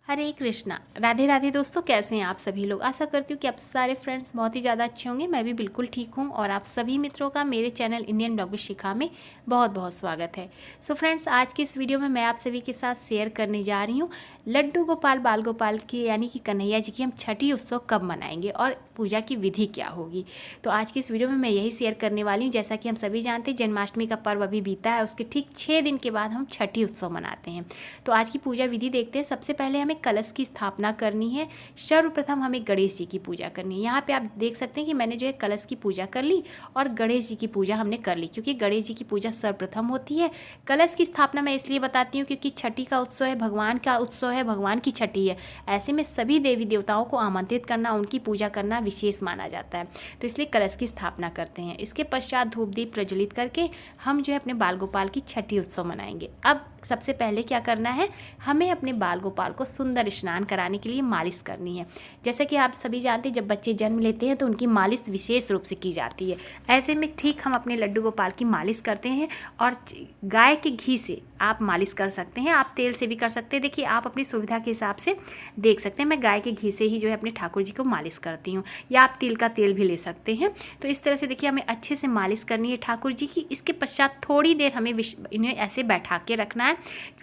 हरे कृष्णा। राधे राधे दोस्तों, कैसे हैं आप सभी लोग। आशा करती हूँ कि आप सारे फ्रेंड्स बहुत ही ज़्यादा अच्छे होंगे। मैं भी बिल्कुल ठीक हूँ और आप सभी मित्रों का मेरे चैनल इंडियन ब्लॉग विद शिखा में बहुत बहुत स्वागत है। सो फ्रेंड्स, आज की इस वीडियो में मैं आप सभी के साथ शेयर करने जा रही हूँ लड्डू गोपाल बाल गोपाल की यानी कि कन्हैया जी की हम छठी उत्सव कब मनाएंगे और पूजा की विधि क्या होगी। तो आज की इस वीडियो में मैं यही शेयर करने वाली हूँ। जैसा कि हम सभी जानते हैं, जन्माष्टमी का पर्व अभी बीता है, उसके ठीक 6 दिन के बाद हम छठी उत्सव मनाते हैं। तो आज की पूजा विधि देखते हैं। सबसे पहले हमें कलश की स्थापना करनी है। सर्वप्रथम हमें गणेश जी की पूजा करनी है। यहाँ पे आप देख सकते हैं कि मैंने जो है कलश की पूजा कर ली और गणेश जी की पूजा हमने कर ली, क्योंकि गणेश जी की पूजा सर्वप्रथम होती है। कलश की स्थापना मैं इसलिए बताती हूँ क्योंकि छठी का उत्सव है, भगवान का उत्सव है, भगवान की छठी है। ऐसे में सभी देवी देवताओं को आमंत्रित करना, उनकी पूजा करना विशेष माना जाता है। तो इसलिए कलश की स्थापना करते हैं। इसके पश्चात धूप दीप प्रज्वलित करके हम जो है अपने बाल गोपाल की छठी उत्सव मनाएंगे। अब सबसे पहले क्या करना है, हमें अपने बाल गोपाल को सुंदर स्नान कराने के लिए मालिश करनी है। जैसे कि आप सभी जानते हैं, जब बच्चे जन्म लेते हैं तो उनकी मालिश विशेष रूप से की जाती है। ऐसे में ठीक हम अपने लड्डू गोपाल की मालिश करते हैं और गाय के घी से आप मालिश कर सकते हैं, आप तेल से भी कर सकते हैं। देखिए, आप अपनी सुविधा के हिसाब से देख सकते हैं। मैं गाय के घी से ही जो है अपने ठाकुर जी को मालिश करती हूँ, या आप तिल का तेल भी ले सकते हैं। तो इस तरह से देखिए हमें अच्छे से मालिश करनी है ठाकुर जी की। इसके पश्चात थोड़ी देर हमें इन्हें ऐसे बैठा के रखना है।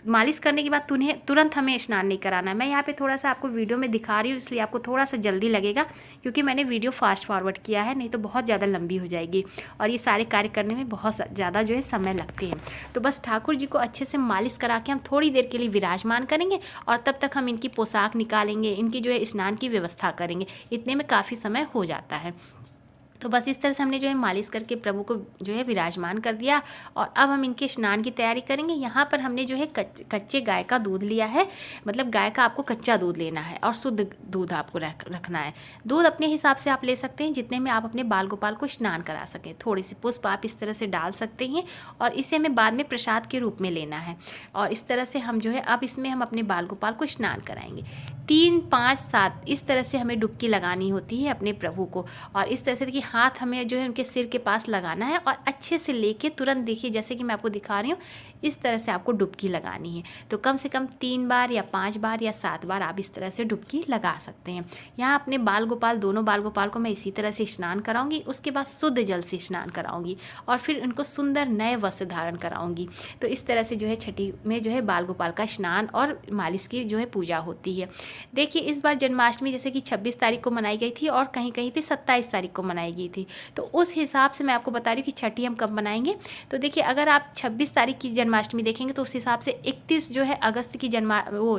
मालिश करने के बाद तुरंत हमें स्नान नहीं कराना है। मैं यहाँ पे थोड़ा सा आपको वीडियो में दिखा रही हूँ, इसलिए आपको थोड़ा सा जल्दी लगेगा, क्योंकि मैंने वीडियो फास्ट फॉरवर्ड किया है, नहीं तो बहुत ज़्यादा लंबी हो जाएगी और ये सारे कार्य करने में बहुत ज़्यादा जो है समय लगते हैं। तो बस ठाकुर जी को अच्छे से मालिश करा के हम थोड़ी देर के लिए विराजमान करेंगे और तब तक हम इनकी पोशाक निकालेंगे, इनकी जो है स्नान की व्यवस्था करेंगे। इतने में काफ़ी समय हो जाता है। तो बस इस तरह से हमने जो है मालिश करके प्रभु को जो है विराजमान कर दिया और अब हम इनके स्नान की तैयारी करेंगे। यहाँ पर हमने जो है कच्चे गाय का दूध लिया है, मतलब गाय का आपको कच्चा दूध लेना है और शुद्ध दूध आपको रखना है। दूध अपने हिसाब से आप ले सकते हैं, जितने में आप अपने बाल गोपाल को स्नान करा सकें। थोड़ी सी पुष्प आप इस तरह से डाल सकते हैं और इसे हमें बाद में प्रसाद के रूप में लेना है। और इस तरह से हम जो है अब इसमें हम अपने बाल गोपाल को स्नान कराएंगे। 3, 5, 7 इस तरह से हमें डुबकी लगानी होती है अपने प्रभु को। और इस तरह से देखिए हाथ हमें जो है उनके सिर के पास लगाना है और अच्छे से लेके तुरंत देखिए, जैसे कि मैं आपको दिखा रही हूँ, इस तरह से आपको डुबकी लगानी है। तो कम से कम 3 बार या 5 बार या 7 बार आप इस तरह से डुबकी लगा सकते हैं। यहाँ अपने बाल गोपाल, दोनों बाल गोपाल को मैं इसी तरह से स्नान कराऊंगी। उसके बाद शुद्ध जल से स्नान कराऊंगी और फिर उनको सुंदर नए वस्त्र धारण कराऊंगी। तो इस तरह से जो है छठी में जो है बाल गोपाल का स्नान और मालिश की जो है पूजा होती है। देखिए, इस बार जन्माष्टमी जैसे कि 26 तारीख को मनाई गई थी और कहीं कहीं पे 27 तारीख को मनाई गई थी। तो उस हिसाब से मैं आपको बता रही हूँ कि छठी हम कब मनाएंगे। तो देखिए, अगर आप 26 तारीख की जन्माष्टमी देखेंगे तो उस हिसाब से 31 जो है अगस्त की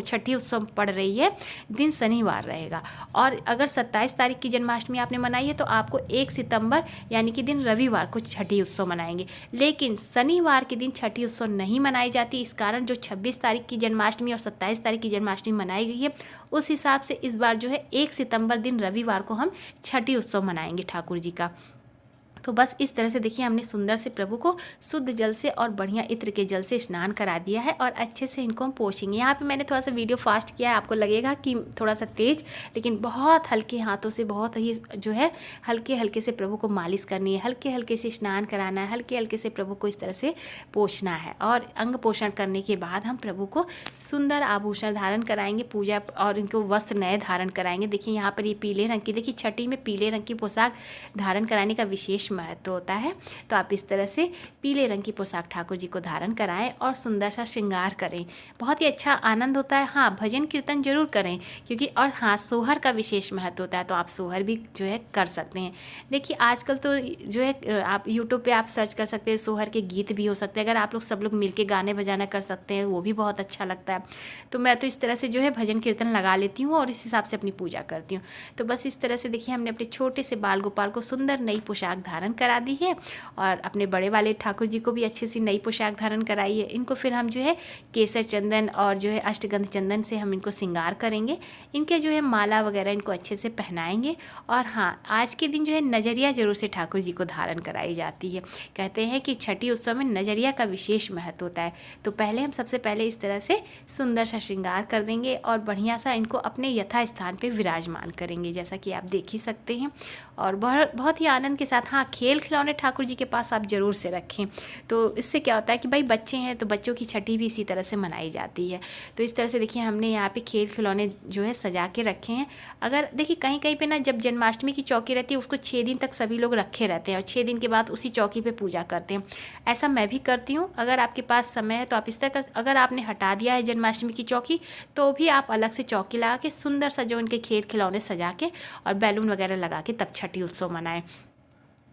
छठी उत्सव पड़ रही है, दिन शनिवार रहेगा। और अगर 27 तारीख की जन्माष्टमी आपने मनाई है तो आपको 1 सितंबर यानी कि दिन रविवार को छठी उत्सव मनाएंगे। लेकिन शनिवार के दिन छठी उत्सव नहीं मनाई जाती। इस कारण जो 26 तारीख की जन्माष्टमी और 27 तारीख की जन्माष्टमी मनाई गई है, उस हिसाब से इस बार जो है 1 सितंबर दिन रविवार को हम छठी उत्सव मनाएंगे ठाकुर जी का। तो बस इस तरह से देखिए हमने सुंदर से प्रभु को शुद्ध जल से और बढ़िया इत्र के जल से स्नान करा दिया है और अच्छे से इनको हम पोंछेंगे। यहाँ पे मैंने थोड़ा सा वीडियो फास्ट किया है, आपको लगेगा कि थोड़ा सा तेज, लेकिन बहुत हल्के हाथों से, बहुत ही जो है हल्के हल्के से प्रभु को मालिश करनी है, हल्के हल्के से स्नान कराना है, हल्के हल्के से प्रभु को इस तरह से पोंछना है। और अंग पोषण करने के बाद हम प्रभु को सुंदर आभूषण धारण कराएंगे, पूजा और इनको वस्त्र नए धारण कराएंगे। देखिए यहाँ पर ये पीले रंग की, देखिए छठी में पीले रंग की पोशाक धारण कराने का विशेष महत्व होता है। तो आप इस तरह से पीले रंग की पोशाक ठाकुर जी को धारण कराएं और सुंदर सा श्रृंगार करें। बहुत ही अच्छा आनंद होता है। हाँ, भजन कीर्तन जरूर करें, क्योंकि और हाँ, सोहर का विशेष महत्व होता है, तो आप सोहर भी जो है कर सकते हैं। देखिए आजकल तो जो है आप यूट्यूब पे आप सर्च कर सकते हैं, सोहर के गीत भी हो सकते हैं। अगर आप लोग सब लोग मिलके गाने बजाना कर सकते हैं, वो भी बहुत अच्छा लगता है। तो मैं तो इस तरह से जो है भजन कीर्तन लगा लेती हूँ और इस हिसाब से अपनी पूजा करती हूँ। तो बस इस तरह से देखिए हमने अपने छोटे से बाल गोपाल को सुंदर नई पोशाक धारण करा दी है और अपने बड़े वाले ठाकुर जी को भी अच्छे से नई पोशाक धारण कराई है। इनको फिर हम जो है केसर चंदन और जो है अष्टगंध चंदन से हम इनको श्रृंगार करेंगे। इनके जो है माला वगैरह इनको अच्छे से पहनाएंगे। और हाँ, आज के दिन जो है नजरिया जरूर से ठाकुर जी को धारण कराई जाती है। कहते हैं कि छठी उत्सव में नजरिया का विशेष महत्व होता है। तो पहले हम सबसे पहले इस तरह से सुंदर सा श्रृंगार कर देंगे और बढ़िया सा इनको अपने यथा स्थान पर विराजमान करेंगे, जैसा कि आप देख ही सकते हैं। और बहुत ही आनंद के साथ, हाँ, खेल खिलौने ठाकुर जी के पास आप ज़रूर से रखें। तो इससे क्या होता है कि भाई बच्चे हैं तो बच्चों की छठी भी इसी तरह से मनाई जाती है। तो इस तरह से देखिए हमने यहाँ पे खेल खिलौने जो है सजा के रखे हैं। अगर देखिए कहीं कहीं पे ना जब जन्माष्टमी की चौकी रहती है उसको 6 दिन तक सभी लोग रखे रहते हैं और 6 दिन के बाद उसी चौकी पे पूजा करते हैं। ऐसा मैं भी करती हूँ। अगर आपके पास समय है तो आप इस तरह अगर आपने हटा दिया है जन्माष्टमी की चौकी तो भी आप अलग से चौकी लगा के सुंदर सा जो उनके खेल खिलौने सजा के और बैलून वगैरह लगा के तब छठी उत्सव मनाएं।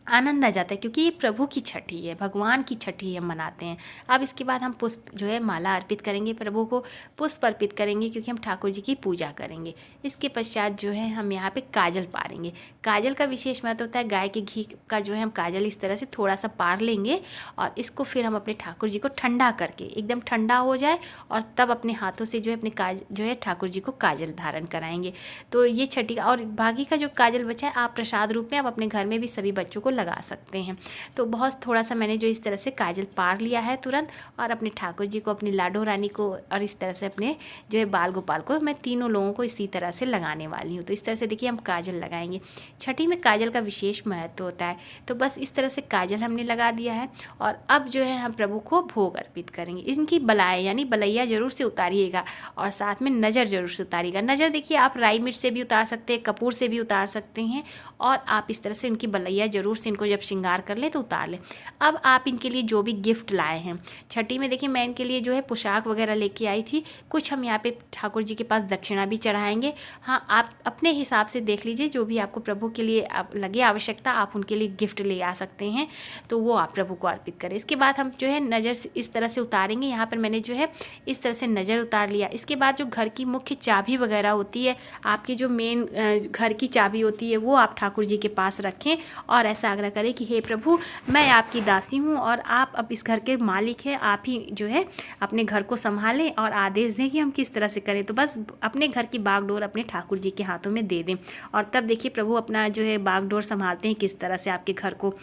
आनंद आ जाता है क्योंकि ये प्रभु की छठी है, भगवान की छठी हम मनाते हैं। अब इसके बाद हम पुष्प जो है माला अर्पित करेंगे, प्रभु को पुष्प अर्पित करेंगे क्योंकि हम ठाकुर जी की पूजा करेंगे। इसके पश्चात जो है हम यहाँ पे काजल पारेंगे। काजल का विशेष महत्व होता है, गाय के घी का जो है हम काजल इस तरह से थोड़ा सा पार लेंगे और इसको फिर हम अपने ठाकुर जी को ठंडा करके एकदम ठंडा हो जाए और तब अपने हाथों से जो है अपने जो है ठाकुर जी को काजल धारण कराएंगे। तो ये छठी का और बाकी का जो काजल बचा है आप प्रसाद रूप में आप अपने घर में भी सभी बच्चों को लगा सकते हैं। तो बहुत थोड़ा सा मैंने जो इस तरह से काजल पार लिया है तुरंत और अपने ठाकुर जी को, अपनी लाडो रानी को और इस तरह से अपने जो है बाल गोपाल को मैं तीनों लोगों को इसी तरह से लगाने वाली हूँ। तो इस तरह से देखिए हम काजल लगाएंगे। छठी में काजल का विशेष महत्व होता है। तो बस इस तरह से काजल हमने लगा दिया है और अब जो है हम प्रभु को भोग अर्पित करेंगे। इनकी बलाएँ यानी बलैया जरूर से उतारिएगा और साथ में नज़र जरूर से उतारिएगा। नज़र देखिए आप राई मिर्च से भी उतार सकते हैं, कपूर से भी उतार सकते हैं और आप इस तरह से इनकी बलैया जरूर से इनको जब श्रृंगार कर ले तो उतार ले। अब आप इनके लिए जो भी गिफ्ट लाए हैं छठी में देखिए मैं इनके लिए जो है पोशाक वगैरह लेके आई थी। कुछ हम यहाँ पे ठाकुर जी के पास दक्षिणा भी चढ़ाएंगे। हाँ, आप अपने हिसाब से देख लीजिए जो भी आपको प्रभु के लिए लगे आवश्यकता आप उनके लिए गिफ्ट ले आ सकते हैं, तो वो आप प्रभु को अर्पित करें। इसके बाद हम जो है नज़र से इस तरह से उतारेंगे। यहाँ पर मैंने जो है इस तरह से नज़र उतार लिया। इसके बाद जो घर की मुख्य चाबी वगैरह होती है, आपकी जो मेन घर की चाबी होती है वो आप ठाकुर जी के पास रखें और ऐसा आग्रह करें कि हे प्रभु मैं आपकी दासी हूँ और आप अब इस घर के मालिक हैं, आप ही जो है अपने घर को संभालें और आदेश दें कि हम किस तरह से करें। तो बस अपने घर की बागडोर अपने ठाकुर जी के हाथों में दे दें और तब देखिए प्रभु अपना जो है बागडोर संभालते हैं किस तरह से आपके घर को।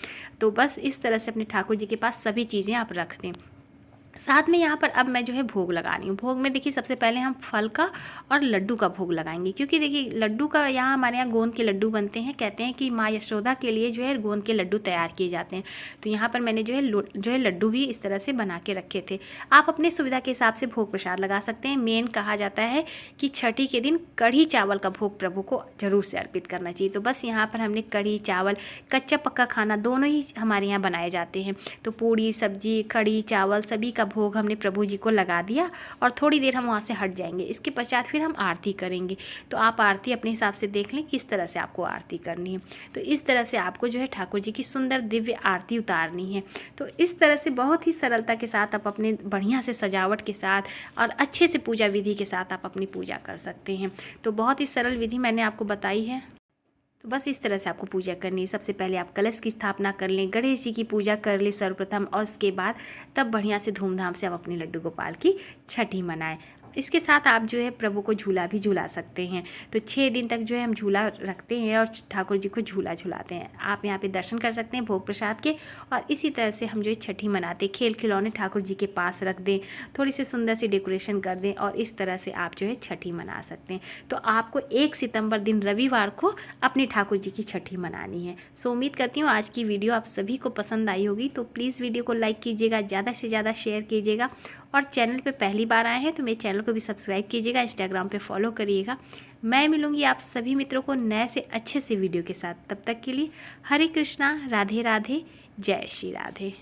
तो बस इस तरह से अपने ठाकुर जी के पास सभी चीज़ें आप रख दें। साथ में यहाँ पर अब मैं जो है भोग लगा रही हूँ। भोग में देखिए सबसे पहले हम फल का और लड्डू का भोग लगाएंगे क्योंकि देखिए लड्डू का यहाँ हमारे यहाँ गोंद के लड्डू बनते हैं। कहते हैं कि माँ यशोदा के लिए जो है गोंद के लड्डू तैयार किए जाते हैं। तो यहाँ पर मैंने जो है लड्डू भी इस तरह से बना के रखे थे। आप अपनी सुविधा के हिसाब से भोग प्रसाद लगा सकते हैं। मेन कहा जाता है कि छठी के दिन कढ़ी चावल का भोग प्रभु को जरूर से अर्पित करना चाहिए। तो बस यहाँ पर हमने कढ़ी चावल, कच्चा पक्का खाना दोनों ही हमारे यहाँ बनाए जाते हैं। तो पूड़ी सब्जी कढ़ी चावल सभी का भोग हमने प्रभु जी को लगा दिया और थोड़ी देर हम वहाँ से हट जाएंगे। इसके पश्चात फिर हम आरती करेंगे। तो आप आरती अपने हिसाब से देख लें किस तरह से आपको आरती करनी है। तो इस तरह से आपको जो है ठाकुर जी की सुंदर दिव्य आरती उतारनी है। तो इस तरह से बहुत ही सरलता के साथ आप अपने बढ़िया से सजावट के साथ और अच्छे से पूजा विधि के साथ आप अपनी पूजा कर सकते हैं। तो बहुत ही सरल विधि मैंने आपको बताई है। तो बस इस तरह से आपको पूजा करनी है। सबसे पहले आप कलश की स्थापना कर लें, गणेश जी की पूजा कर लें सर्वप्रथम और उसके बाद तब बढ़िया से धूमधाम से आप अपने लड्डू गोपाल की छठी मनाएं। इसके साथ आप जो है प्रभु को झूला भी झूला सकते हैं। तो 6 दिन तक जो है हम झूला रखते हैं और ठाकुर जी को झूला झुलाते हैं। आप यहाँ पे दर्शन कर सकते हैं भोग प्रसाद के और इसी तरह से हम जो है छठी मनाते हैं। खेल खिलौने ठाकुर जी के पास रख दें, थोड़ी सी सुंदर सी डेकोरेशन कर दें और इस तरह से आप जो है छठी मना सकते हैं। तो आपको 1 सितंबर दिन रविवार को अपने ठाकुर जी की छठी मनानी है। सो उम्मीद करती हूँ आज की वीडियो आप सभी को पसंद आई होगी। तो प्लीज़ वीडियो को लाइक कीजिएगा, ज़्यादा से ज़्यादा शेयर कीजिएगा और चैनल पे पहली बार आए हैं तो मेरे चैनल को भी सब्सक्राइब कीजिएगा, इंस्टाग्राम पे फॉलो करिएगा। मैं मिलूंगी आप सभी मित्रों को नए से अच्छे से वीडियो के साथ। तब तक के लिए हरे कृष्णा, राधे राधे, जय श्री राधे।